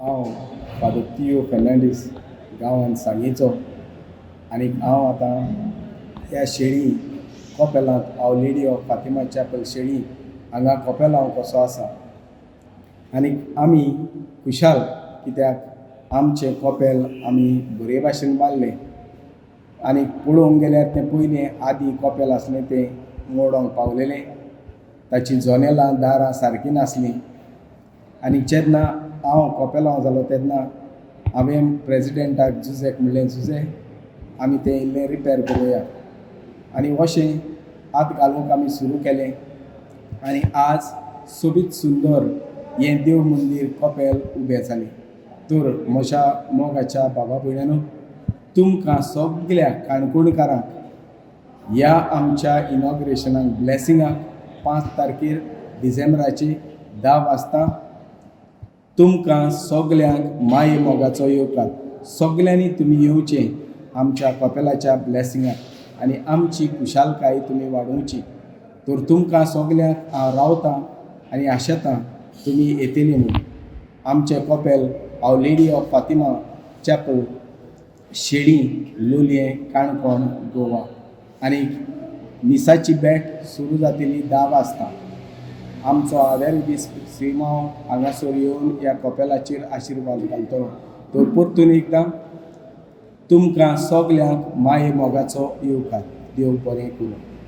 हांव फादर तियो फेर्नांडीस गांवांत सांगेचो आनी हांव आतां ह्या शेळी कपेलांत आवर लेडी ऑफ फातिमा चॅपल शेळी हांगा कपेलांव कसो आसा आनी आमी खुशाल कित्याक आमचें कपेल आमी बरे भाशेन बांदलें आनी पळोवंक गेल्यार तें पयलें आदीं कपेल आसलें तें मोडोंक पावलेलें, ताचीं जनेलां दारां सारकीं नासलीं आनी जेन्ना हांव कपेलांव जालो तेन्ना हांवें प्रेजिडेंटाक जुजेक म्हणलें जुजे आमी तें इल्लें रिपेर करुया आनी अशें हात घालूंक आमी सुरू केलें आनी आज सोबीत सुंदर हें देव मंदीर कपेल उबें जालें. तर म्हज्या मोगाच्या भावा भयण्यांनो, तुमकां सगळ्या काणकोणकारांक ह्या आमच्या इनॉग्रेशनाक ब्लेसिंगाक 5 तारखेर डिसेंबराची 10 वाजता तुमकां सगल्यांक माये मोगाचो येवकार. सगल्यांनी तुमी येवचें आमच्या कपेलाच्या ब्लेसिंगाक आनी आमची खुशालकाय तुमी वाडोवची. तर तुमकां सगल्यांक हांव रावतां आनी आशेतां तुमी येतलीं म्हणून. आमचें कपेल आवर लेडी ऑफ फातिमा चॅपल शेळी लोलयें काणकोण गोवा आनी मिसाची बॅट सुरू जातली 10 वाजता. आमचो आवेल दीस श्रीमांव हांगासर येवन ह्या कपेलाचेर आशिर्वाद घालतलो. तर परतून एकदां तुमकां सगल्यांक माये मोगाचो येवकार. देव बरें करूं.